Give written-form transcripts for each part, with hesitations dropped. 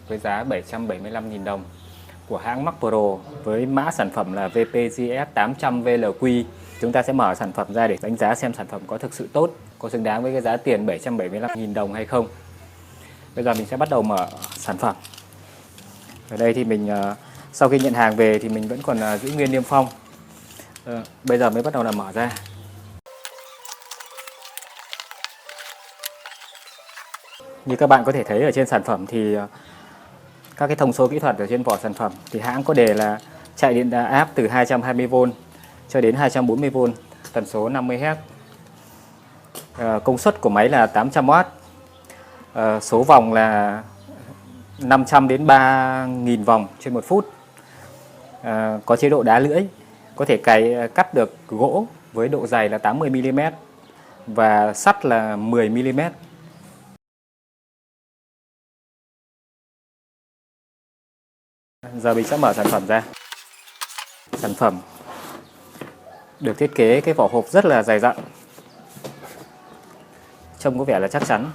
với giá 775.000 đồng của hãng Macpro với mã sản phẩm là VPGS 800 VLQ. Chúng ta sẽ mở sản phẩm ra để đánh giá xem sản phẩm có thực sự tốt, có xứng đáng với cái giá tiền 775.000 đồng hay không. Bây giờ mình sẽ bắt đầu mở sản phẩm. Ở đây thì mình sau khi nhận hàng về thì mình vẫn còn giữ nguyên niêm phong. Bây giờ mới bắt đầu là mở ra. Như các bạn có thể thấy ở trên sản phẩm thì các cái thông số kỹ thuật ở trên vỏ sản phẩm thì hãng có đề là chạy điện áp từ 220V cho đến 240V, tần số 50Hz. Công suất của máy là 800W. Số vòng là 500 đến 3.000 vòng trên 1 phút. Có chế độ đá lưỡi, có thể cắt được gỗ với độ dày là 80mm và sắt là 10mm. Giờ mình sẽ mở sản phẩm ra. Sản phẩm được thiết kế cái vỏ hộp rất là dày dặn, trông có vẻ là chắc chắn.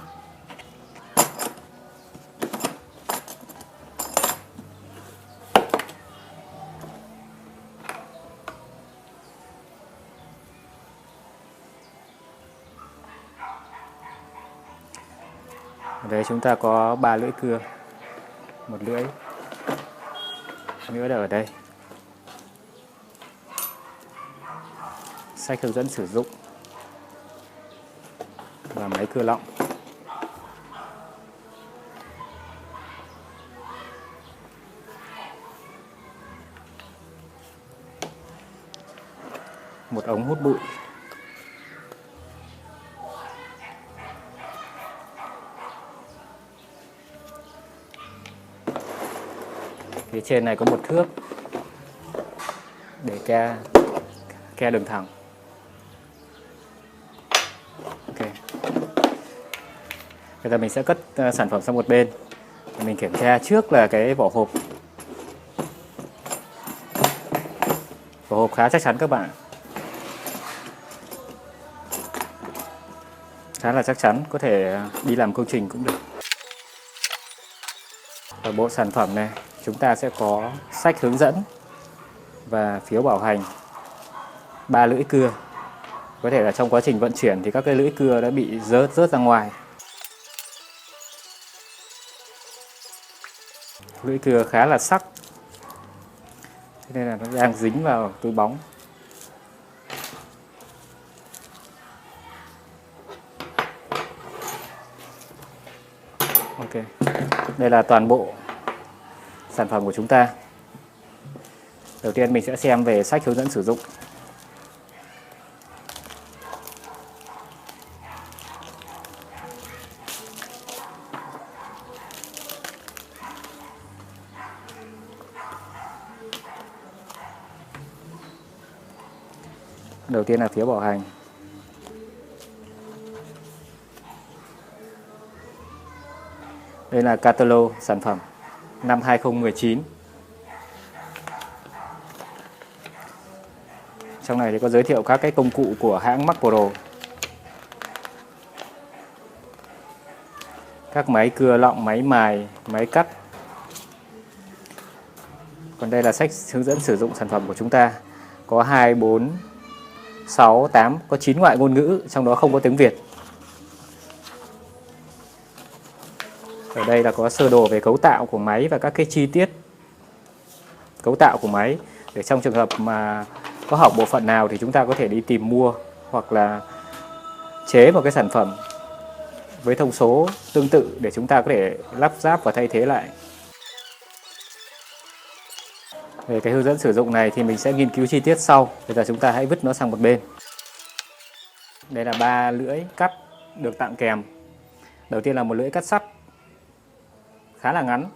Ở đây chúng ta có 3 lưỡi cưa, một lưỡi nữa là ở đây. Sách hướng dẫn sử dụng và máy cưa lọng. Một ống hút bụi. Phía trên này có một thước để ke đường thẳng. Ok. Bây giờ mình sẽ cất sản phẩm sang một bên. Mình kiểm tra trước là cái vỏ hộp. Vỏ hộp khá chắc chắn các bạn. Khá là chắc chắn, có thể đi làm công trình cũng được. Ở bộ sản phẩm này chúng ta sẽ có sách hướng dẫn và phiếu bảo hành, 3 lưỡi cưa. Có thể là trong quá trình vận chuyển thì các cái lưỡi cưa đã bị rớt ra ngoài. Lưỡi cưa khá là sắc, thế nên là nó đang dính vào túi bóng. Ok, đây là toàn bộ sản phẩm của chúng ta. Đầu tiên mình sẽ xem về sách hướng dẫn sử dụng. Đầu tiên là phiếu bảo hành. Đây là catalog sản phẩm năm 2019. Trong này thì có giới thiệu các cái công cụ của hãng Macpro. Các máy cưa lọng, máy mài, máy cắt. Còn đây là sách hướng dẫn sử dụng sản phẩm của chúng ta. Có 2, 4, 6, 8, có 9 ngoại ngôn ngữ, trong đó không có tiếng Việt. Ở đây là có sơ đồ về cấu tạo của máy và các cái chi tiết cấu tạo của máy, để trong trường hợp mà có hỏng bộ phận nào thì chúng ta có thể đi tìm mua hoặc là chế một cái sản phẩm với thông số tương tự để chúng ta có thể lắp ráp và thay thế lại. Về cái hướng dẫn sử dụng này thì mình sẽ nghiên cứu chi tiết sau. Bây giờ chúng ta hãy vứt nó sang một bên. Đây là 3 lưỡi cắt được tặng kèm. Đầu tiên là một lưỡi cắt sắt khá là ngắn.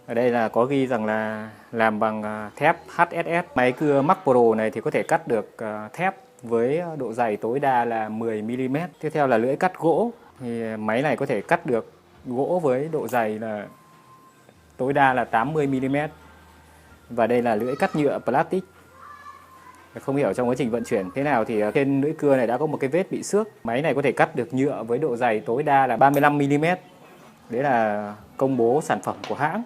Ở đây là có ghi rằng là làm bằng thép HSS. Máy cưa Macpro này thì có thể cắt được thép với độ dày tối đa là 10mm. Tiếp theo là lưỡi cắt gỗ. Thì máy này có thể cắt được gỗ với độ dày là tối đa là 80mm. Và đây là lưỡi cắt nhựa plastic. Không hiểu trong quá trình vận chuyển thế nào thì trên lưỡi cưa này đã có một cái vết bị xước. Máy này có thể cắt được nhựa với độ dày tối đa là 35 mm. Đấy là công bố sản phẩm của hãng.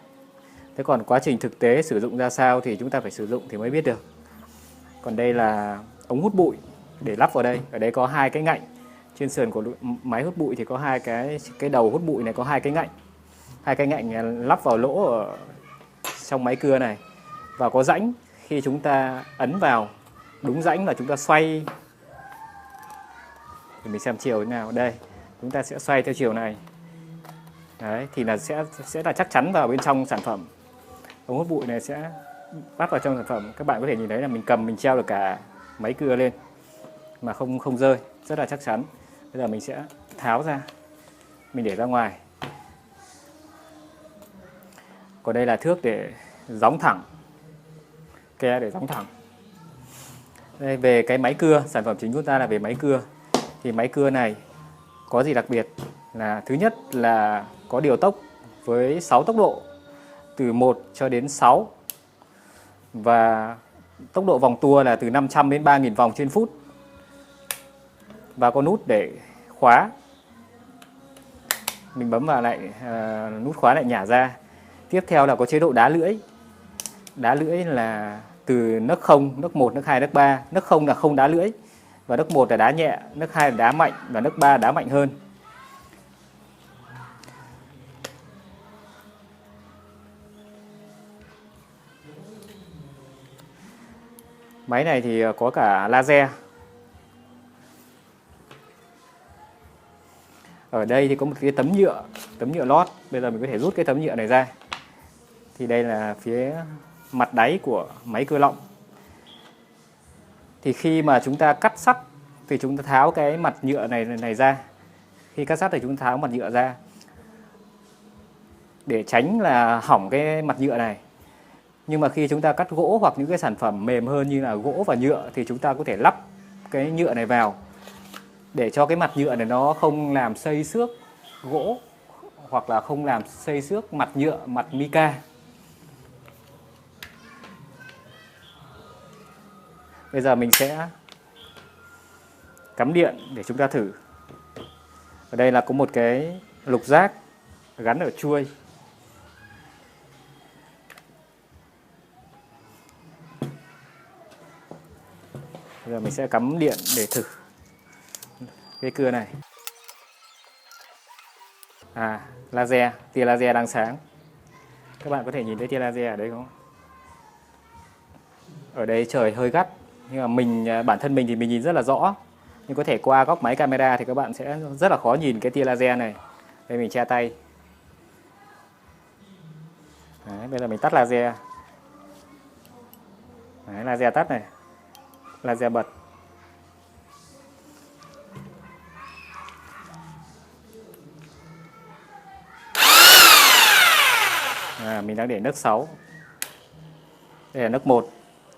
Thế còn quá trình thực tế sử dụng ra sao thì chúng ta phải sử dụng thì mới biết được. Còn đây là ống hút bụi để lắp vào đây. Ở đây có hai cái ngạnh. Trên sườn của máy hút bụi thì có hai cái đầu hút bụi này có hai cái ngạnh. Hai cái ngạnh lắp vào lỗ ở trong máy cưa này. Và có rãnh, khi chúng ta ấn vào đúng rãnh là chúng ta xoay. Thì mình xem chiều thế nào. Đây, chúng ta sẽ xoay theo chiều này. Đấy, thì là sẽ là chắc chắn vào bên trong sản phẩm. Ống hút bụi này sẽ bắt vào trong sản phẩm. Các bạn có thể nhìn thấy là mình cầm, mình treo được cả máy cưa lên mà không rơi, rất là chắc chắn. Bây giờ mình sẽ tháo ra, mình để ra ngoài. Còn đây là thước để gióng thẳng, ke để gióng thẳng. Đây, về cái máy cưa, sản phẩm chính của ta là về máy cưa. Thì máy cưa này có gì đặc biệt là thứ nhất là có điều tốc với 6 tốc độ từ 1 cho đến 6. Và tốc độ vòng tua là từ 500 đến 3000 vòng trên phút. Và có nút để khóa. Mình bấm vào lại nút khóa lại nhả ra. Tiếp theo là có chế độ đá lưỡi. Đá lưỡi là từ nấc 0, nấc 1, nấc 2, nấc 3. Nấc 0 là không đá lưỡi. Và nấc 1 là đá nhẹ, nấc 2 là đá mạnh và nấc 3 đá mạnh hơn. Máy này thì có cả laser. Ở đây thì có một cái tấm nhựa lót. Bây giờ mình có thể rút cái tấm nhựa này ra. Thì đây là phía mặt đáy của máy cưa lọng. Thì khi mà chúng ta cắt sắt thì chúng ta tháo cái mặt nhựa này ra. Khi cắt sắt thì chúng ta tháo mặt nhựa ra để tránh là hỏng cái mặt nhựa này. Nhưng mà khi chúng ta cắt gỗ hoặc những cái sản phẩm mềm hơn như là gỗ và nhựa thì chúng ta có thể lắp cái nhựa này vào để cho cái mặt nhựa này nó không làm xây xước gỗ hoặc là không làm xây xước mặt nhựa, mặt mica. Bây giờ mình sẽ cắm điện để chúng ta thử. Ở đây là có một cái lục giác gắn ở chuôi. Bây giờ mình sẽ cắm điện để thử cái cưa này. Laser, tia laser đang sáng. Các bạn có thể nhìn thấy tia laser ở đây không? Ở đây trời hơi gắt, nhưng mà bản thân mình thì mình nhìn rất là rõ. Nhưng có thể qua góc máy camera thì các bạn sẽ rất là khó nhìn cái tia laser này. Đây mình che tay. Đấy, bây giờ mình tắt laser. Đấy, laser tắt này. Laser bật. Mình đang để nấc 6. Đây là nấc 1.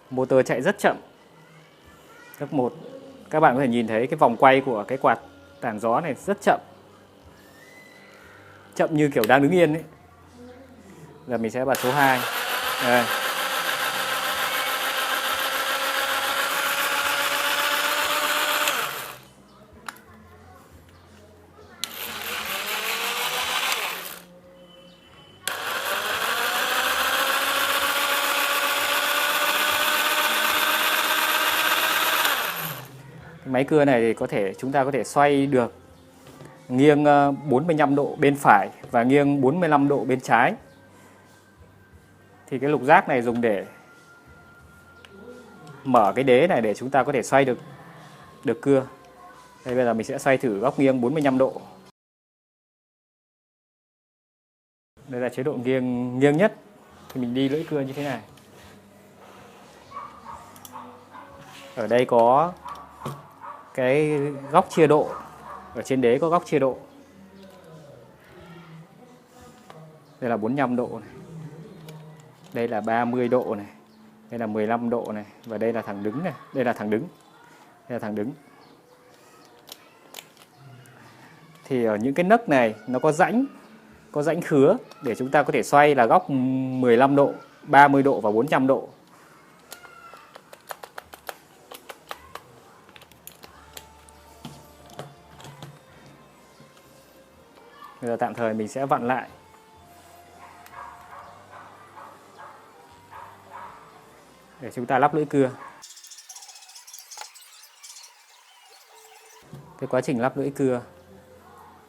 Motor chạy rất chậm. Nấc 1. Các bạn có thể nhìn thấy cái vòng quay của cái quạt tản gió này rất chậm. Chậm như kiểu đang đứng yên ấy. Giờ mình sẽ bật số 2. Đây. Máy cưa này thì chúng ta có thể xoay được nghiêng 45 độ bên phải và nghiêng 45 độ bên trái. Thì cái lục giác này dùng để mở cái đế này để chúng ta có thể xoay được cưa. Đây, bây giờ mình sẽ xoay thử góc nghiêng 45 độ. Đây là chế độ nghiêng nhất. Thì mình đi lưỡi cưa như thế này. Ở đây có cái góc chia độ. Ở trên đế có góc chia độ. Đây là 45 độ này. Đây là 30 độ này. Đây là 15 độ này. Và đây là thẳng đứng này. Đây là thẳng đứng. Đây là thẳng đứng. Thì ở những cái nấc này nó có rãnh khứa để chúng ta có thể xoay là góc 15 độ, 30 độ và 400 độ. tạm thời mình sẽ vặn lại. Để chúng ta lắp lưỡi cưa. Cái quá trình lắp lưỡi cưa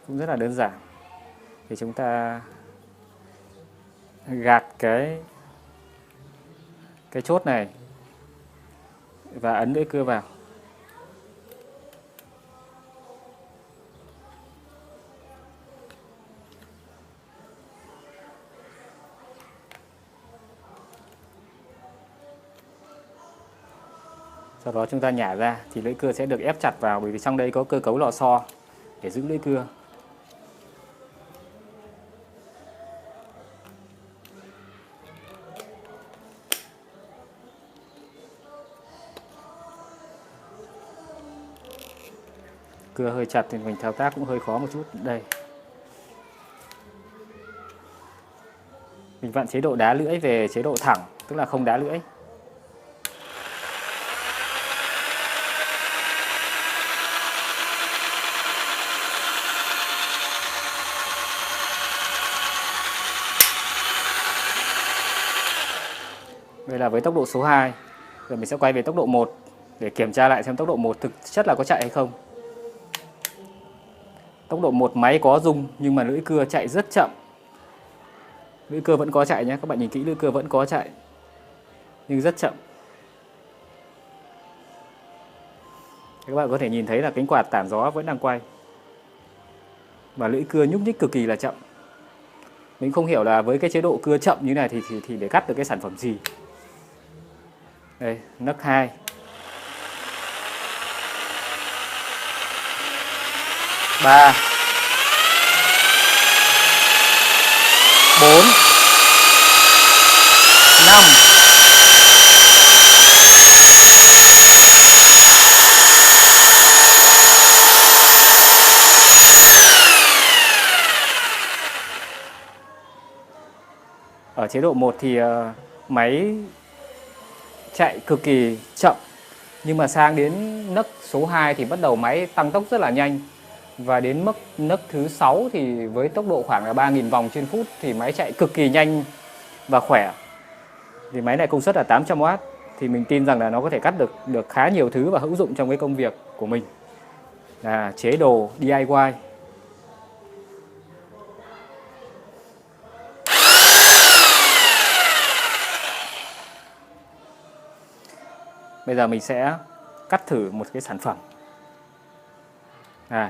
cũng rất là đơn giản. Thì chúng ta gạt cái chốt này và ấn lưỡi cưa vào. Sau đó chúng ta nhả ra thì lưỡi cưa sẽ được ép chặt vào, bởi vì trong đây có cơ cấu lò xo để giữ lưỡi cưa. Cưa hơi chặt thì mình thao tác cũng hơi khó một chút. Đây. Mình vặn chế độ đá lưỡi về chế độ thẳng, tức là không đá lưỡi. Đây là với tốc độ số 2. Rồi mình sẽ quay về tốc độ 1 để kiểm tra lại xem tốc độ 1 thực chất là có chạy hay không. Tốc độ 1 máy có rung nhưng mà lưỡi cưa chạy rất chậm. Lưỡi cưa vẫn có chạy nhé, các bạn nhìn kỹ, lưỡi cưa vẫn có chạy nhưng rất chậm. Các bạn có thể nhìn thấy là cánh quạt tản gió vẫn đang quay và lưỡi cưa nhúc nhích cực kỳ là chậm. Mình không hiểu là với cái chế độ cưa chậm như này thì để cắt được cái sản phẩm gì. Đây, nấc 2. 3. 4. 5. 'Ở chế độ 1 thì máy chạy cực kỳ chậm, nhưng mà sang đến nấc số 2 thì bắt đầu máy tăng tốc rất là nhanh. Và đến nấc thứ 6 thì với tốc độ khoảng là 3.000 vòng trên phút thì máy chạy cực kỳ nhanh và khỏe. Thì máy này công suất là 800W thì mình tin rằng là nó có thể cắt được khá nhiều thứ và hữu dụng trong cái công việc của mình. Là chế đồ DIY. Bây giờ mình sẽ cắt thử một cái sản phẩm.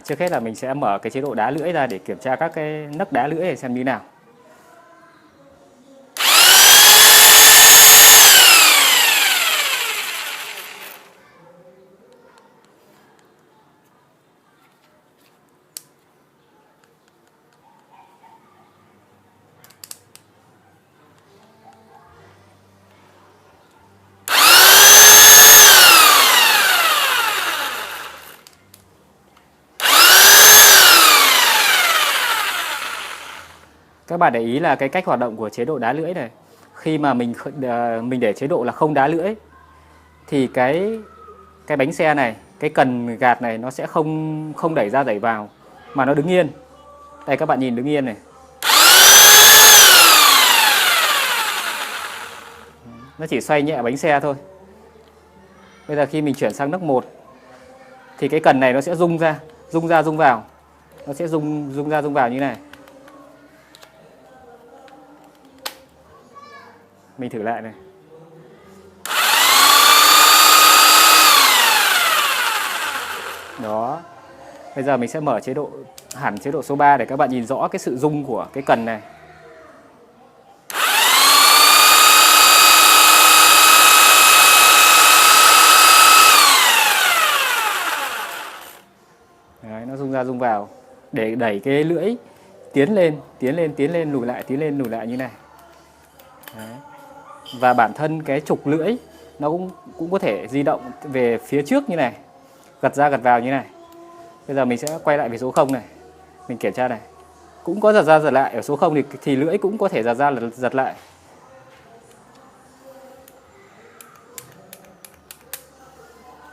Trước hết là mình sẽ mở cái chế độ đá lưỡi ra để kiểm tra các cái nấc đá lưỡi để xem như nào. Các bạn để ý là cái cách hoạt động của chế độ đá lưỡi này. Khi mà mình để chế độ là không đá lưỡi thì cái bánh xe này, cái cần gạt này nó sẽ không đẩy ra đẩy vào mà nó đứng yên. Đây các bạn nhìn, đứng yên này. Nó chỉ xoay nhẹ bánh xe thôi. Bây giờ khi mình chuyển sang nấc 1 thì cái cần này nó sẽ rung ra rung vào. Nó sẽ rung ra rung vào như này. Mình thử lại này. Đó. Bây giờ mình sẽ mở hẳn chế độ số 3 để các bạn nhìn rõ cái sự rung của cái cần này. Đấy, nó rung ra rung vào để đẩy cái lưỡi tiến lên lùi lại như này. Đấy. Và bản thân cái trục lưỡi nó cũng có thể di động về phía trước như này, gật ra gật vào như này. Bây giờ mình sẽ quay lại về số 0 này, mình kiểm tra này, cũng có giật ra giật lại. Ở số 0 thì lưỡi cũng có thể giật ra giật lại.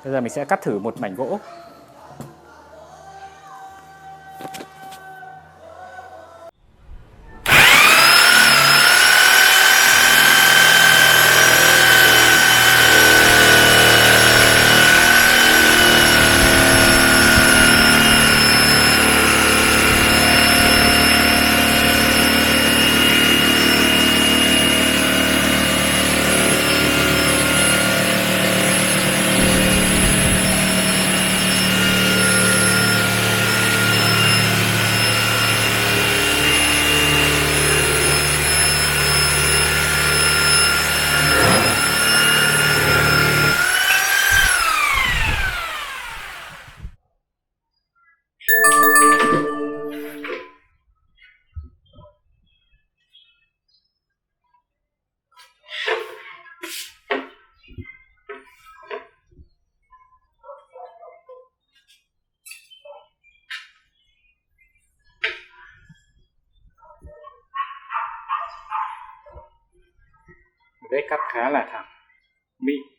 Bây giờ mình sẽ cắt thử một mảnh gỗ. Đấy, cắt khá là thẳng, mịn.